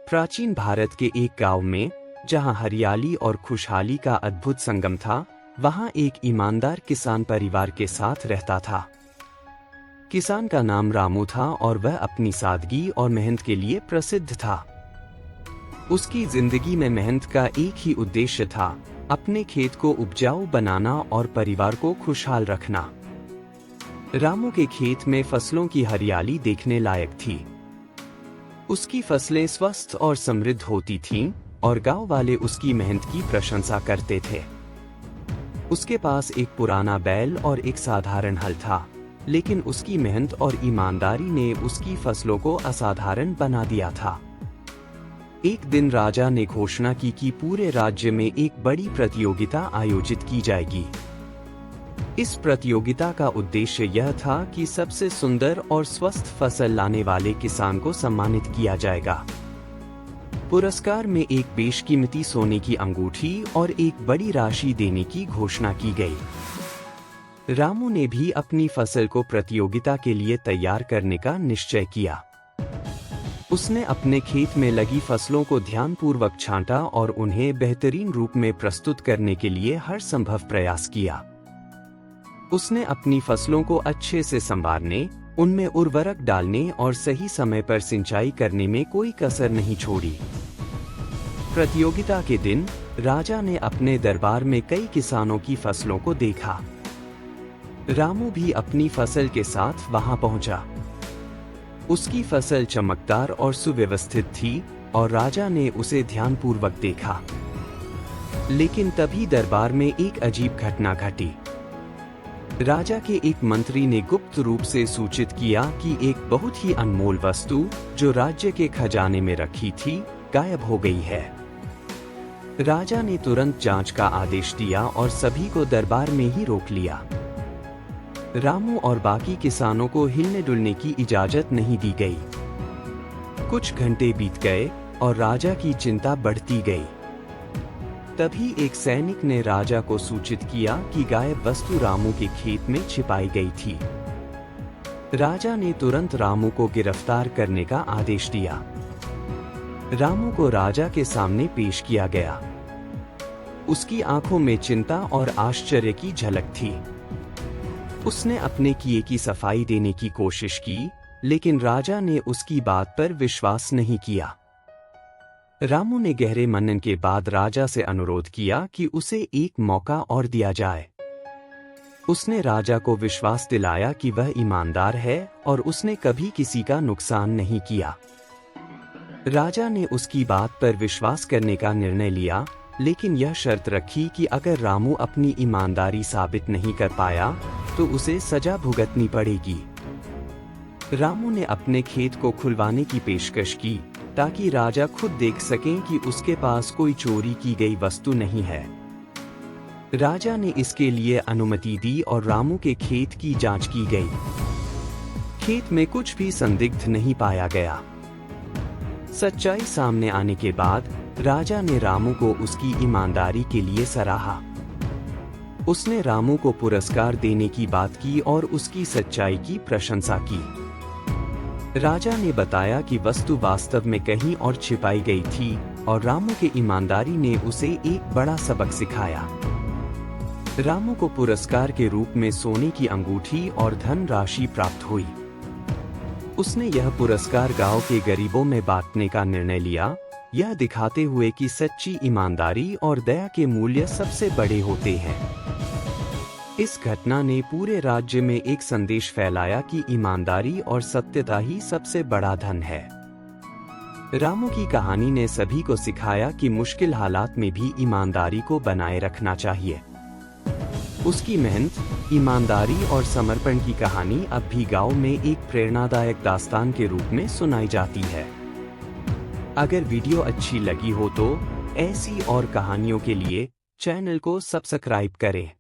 प्राचीन भारत के एक गांव में, जहां हरियाली और खुशहाली का अद्भुत संगम था, वहां एक ईमानदार किसान परिवार के साथ रहता था। किसान का नाम रामू था और वह अपनी सादगी और मेहनत के लिए प्रसिद्ध था। उसकी जिंदगी में मेहनत का एक ही उद्देश्य था, अपने खेत को उपजाऊ बनाना और परिवार को खुशहाल रखना। रामू के खेत में फसलों की हरियाली देखने लायक थी। उसकी फसलें स्वस्थ और समृद्ध होती थीं और गांव वाले उसकी मेहनत की प्रशंसा करते थे। उसके पास एक पुराना बैल और एक साधारण हल था, लेकिन उसकी मेहनत और ईमानदारी ने उसकी फसलों को असाधारण बना दिया था। एक दिन राजा ने घोषणा की कि पूरे राज्य में एक बड़ी प्रतियोगिता आयोजित की जाएगी। इस प्रतियोगिता का उद्देश्य यह था कि सबसे सुंदर और स्वस्थ फसल लाने वाले किसान को सम्मानित किया जाएगा। पुरस्कार में एक बेशकीमती सोने की अंगूठी और एक बड़ी राशि देने की घोषणा की गई। रामू ने भी अपनी फसल को प्रतियोगिता के लिए तैयार करने का निश्चय किया। उसने अपने खेत में लगी फसलों को ध्यानपूर्वक छांटा और उन्हें बेहतरीन रूप में प्रस्तुत करने के लिए हर संभव प्रयास किया। उसने अपनी फसलों को अच्छे से संवारने, उनमें उर्वरक डालने और सही समय पर सिंचाई करने में कोई कसर नहीं छोड़ी। प्रतियोगिता के दिन राजा ने अपने दरबार में कई किसानों की फसलों को देखा। रामू भी अपनी फसल के साथ वहां पहुंचा। उसकी फसल चमकदार और सुव्यवस्थित थी और राजा ने उसे ध्यानपूर्वक देखा। लेकिन तभी दरबार में एक अजीब घटना घटी। राजा के एक मंत्री ने गुप्त रूप से सूचित किया कि एक बहुत ही अनमोल वस्तु, जो राज्य के खजाने में रखी थी, गायब हो गई है। राजा ने तुरंत जांच का आदेश दिया और सभी को दरबार में ही रोक लिया। रामू और बाकी किसानों को हिलने डुलने की इजाजत नहीं दी गई। कुछ घंटे बीत गए और राजा की चिंता बढ़ती गई। तभी एक सैनिक ने राजा को सूचित किया कि गायब वस्तु रामू के खेत में छिपाई गई थी। राजा ने तुरंत रामू को गिरफ्तार करने का आदेश दिया। रामू को राजा के सामने पेश किया गया। उसकी आंखों में चिंता और आश्चर्य की झलक थी। उसने अपने किए की सफाई देने की कोशिश की, लेकिन राजा ने उसकी बात पर विश्वास नहीं किया। रामू ने गहरे मनन के बाद राजा से अनुरोध किया कि उसे एक मौका और दिया जाए। उसने राजा को विश्वास दिलाया कि वह ईमानदार है और उसने कभी किसी का नुकसान नहीं किया। राजा ने उसकी बात पर विश्वास करने का निर्णय लिया, लेकिन यह शर्त रखी कि अगर रामू अपनी ईमानदारी साबित नहीं कर पाया तो उसे सजा भुगतनी पड़ेगी। रामू ने अपने खेत को खुलवाने की पेशकश की, ताकि राजा खुद देख सकें कि उसके पास कोई चोरी की गई वस्तु नहीं है। राजा ने इसके लिए अनुमति दी और रामू के खेत की जांच की गई। खेत में कुछ भी संदिग्ध नहीं पाया गया। सच्चाई सामने आने के बाद राजा ने रामू को उसकी ईमानदारी के लिए सराहा। उसने रामू को पुरस्कार देने की बात की और उसकी सच्चाई की प्रशंसा की। राजा ने बताया कि वस्तु वास्तव में कहीं और छिपाई गई थी और रामू की ईमानदारी ने उसे एक बड़ा सबक सिखाया। रामू को पुरस्कार के रूप में सोने की अंगूठी और धन राशि प्राप्त हुई। उसने यह पुरस्कार गांव के गरीबों में बांटने का निर्णय लिया, यह दिखाते हुए कि सच्ची ईमानदारी और दया के मूल्य सबसे बड़े होते हैं। इस घटना ने पूरे राज्य में एक संदेश फैलाया कि ईमानदारी और सत्यता ही सबसे बड़ा धन है। रामू की कहानी ने सभी को सिखाया कि मुश्किल हालात में भी ईमानदारी को बनाए रखना चाहिए। उसकी मेहनत, ईमानदारी और समर्पण की कहानी अब भी गांव में एक प्रेरणादायक दास्तान के रूप में सुनाई जाती है। अगर वीडियो अच्छी लगी हो तो ऐसी और कहानियों के लिए चैनल को सब्सक्राइब करें।